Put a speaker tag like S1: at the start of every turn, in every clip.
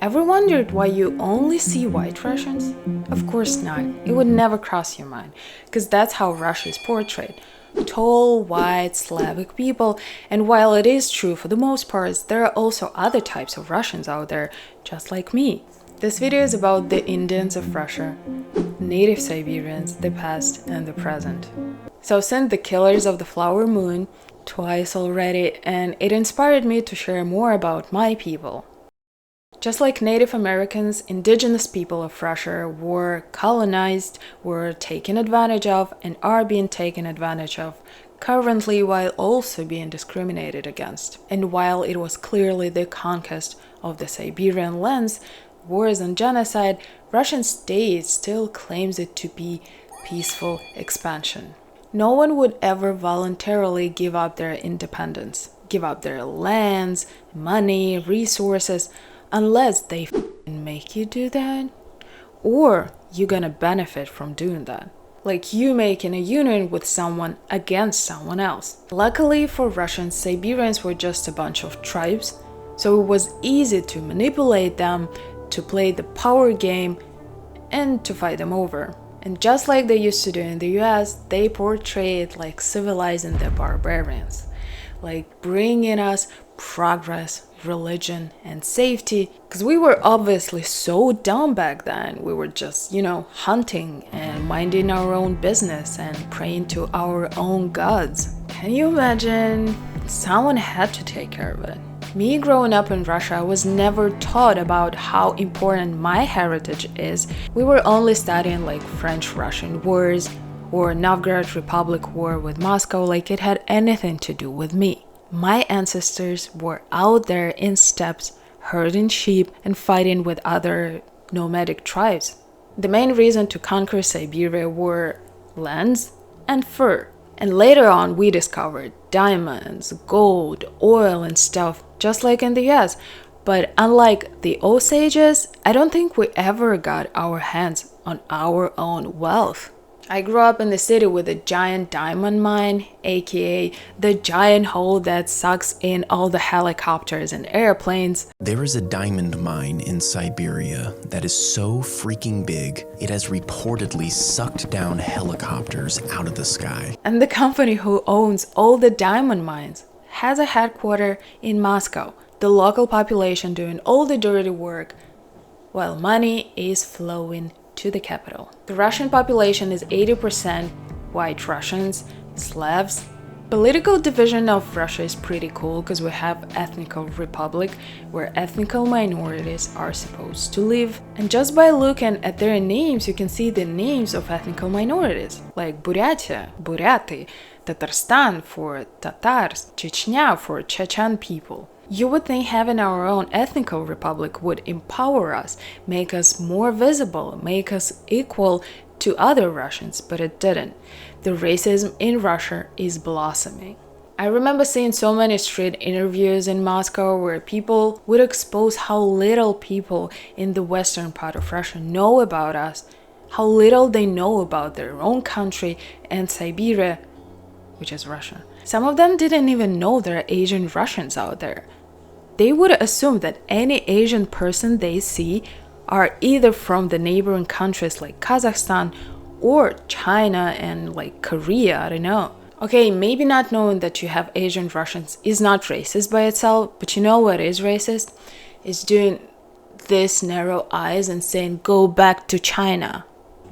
S1: Ever wondered why you only see white Russians? Of course not. It would never cross your mind, because that's how Russia is portrayed. Tall, white, Slavic people, and while it is true for the most part, there are also other types of Russians out there, just like me. This video is about the Indians of Russia, native Siberians, the past and the present. So I've seen The Killers of the Flower Moon twice already, and it inspired me to share more about my people. Just like Native Americans, indigenous people of Russia were colonized, were taken advantage of, and are being taken advantage of currently while also being discriminated against. And while it was clearly the conquest of the Siberian lands, wars and genocide, Russian state still claims it to be peaceful expansion. No one would ever voluntarily give up their independence, give up their lands, money, resources, unless they make you do that, or you're gonna benefit from doing that. Like you making a union with someone against someone else. Luckily for Russians, Siberians were just a bunch of tribes, so it was easy to manipulate them, to play the power game, and to fight them over. And just like they used to do in the US, they portray it like civilizing the barbarians, like bringing us progress, religion, and safety, because we were obviously so dumb back then. We were just, hunting and minding our own business and praying to our own gods. Can you imagine? Someone had to take care of it. Me growing up in Russia, I was never taught about how important my heritage is. We were only studying like French-Russian wars or Novgorod Republic war with Moscow, like it had anything to do with me. My ancestors were out there in steppes, herding sheep and fighting with other nomadic tribes. The main reason to conquer Siberia were lands and fur. And later on, we discovered diamonds, gold, oil and stuff, just like in the US. But unlike the Osages, I don't think we ever got our hands on our own wealth. I grew up in the city with a giant diamond mine, aka the giant hole that sucks in all the helicopters and airplanes.
S2: There is a diamond mine in Siberia that is so freaking big, it has reportedly sucked down helicopters out of the sky.
S1: And the company who owns all the diamond mines has a headquarters in Moscow, the local population doing all the dirty work, while money is flowing to the capital. The Russian population is 80% white Russians, Slavs. Political division of Russia is pretty cool because we have ethnical republic where ethnical minorities are supposed to live. And just by looking at their names, you can see the names of ethnical minorities like Buryatia, Buryati, Tatarstan for Tatars, Chechnya for Chechen people. You would think having our own ethnical republic would empower us, make us more visible, make us equal to other Russians, but it didn't. The racism in Russia is blossoming. I remember seeing so many street interviews in Moscow where people would expose how little people in the western part of Russia know about us, how little they know about their own country and Siberia, which is Russia. Some of them didn't even know there are Asian Russians out there. They would assume that any Asian person they see are either from the neighboring countries like Kazakhstan or China and like Korea, I don't know. Okay, maybe not knowing that you have Asian Russians is not racist by itself, but you know what is racist? Is doing this narrow eyes and saying, go back to China.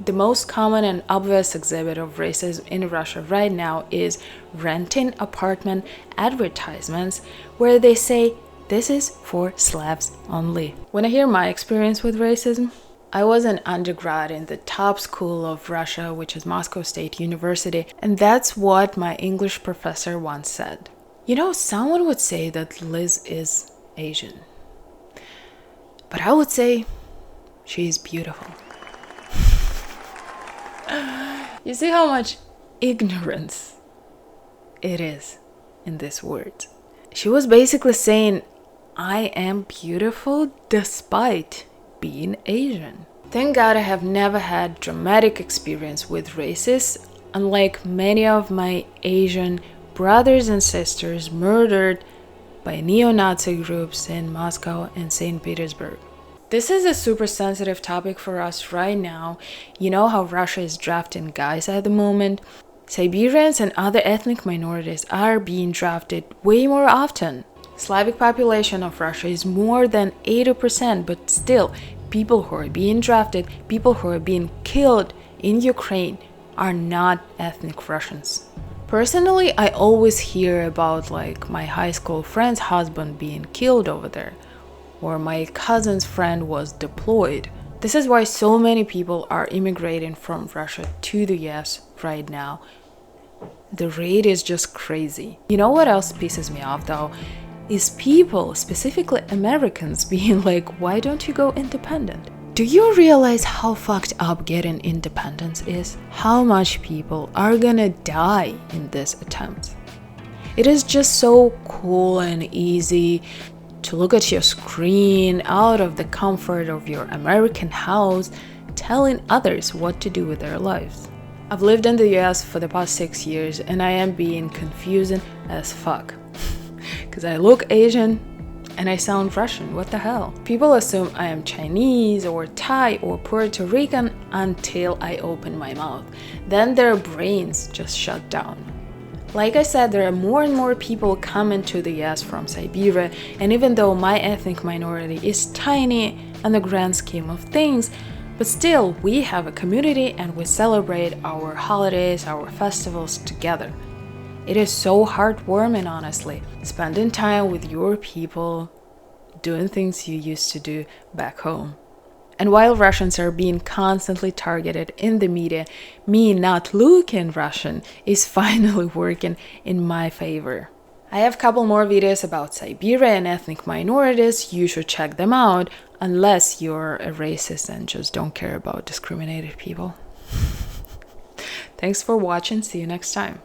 S1: The most common and obvious exhibit of racism in Russia right now is renting apartment advertisements where they say, this is for Slavs only. When I hear my experience with racism, I was an undergrad in the top school of Russia, which is Moscow State University, and that's what my English professor once said. Someone would say that Liz is Asian, but I would say she is beautiful. You see how much ignorance it is in this word. She was basically saying, I am beautiful despite being Asian. Thank God I have never had dramatic experience with racists, unlike many of my Asian brothers and sisters murdered by neo-Nazi groups in Moscow and St. Petersburg. This is a super sensitive topic for us right now. You know how Russia is drafting guys at the moment? Siberians and other ethnic minorities are being drafted way more often. Slavic population of Russia is more than 80%, but still, people who are being drafted, people who are being killed in Ukraine are not ethnic Russians. Personally, I always hear about like my high school friend's husband being killed over there, or my cousin's friend was deployed. This is why so many people are immigrating from Russia to the US right now. The rate is just crazy. You know what else pisses me off though? Is people, specifically Americans, being like, why don't you go independent? Do you realize how fucked up getting independence is? How much people are gonna die in this attempt? It is just so cool and easy to look at your screen out of the comfort of your American house, telling others what to do with their lives. I've lived in the US for the past 6 years and I am being confusing as fuck. Because I look Asian and I sound Russian, what the hell? People assume I am Chinese or Thai or Puerto Rican until I open my mouth. Then their brains just shut down. Like I said, there are more and more people coming to the US from Siberia, and even though my ethnic minority is tiny in the grand scheme of things, but still we have a community and we celebrate our holidays, our festivals together. It is so heartwarming, honestly, spending time with your people, doing things you used to do back home. And while Russians are being constantly targeted in the media, me not looking Russian is finally working in my favor. I have a couple more videos about Siberia and ethnic minorities. You should check them out, unless you're a racist and just don't care about discriminated people. Thanks for watching. See you next time.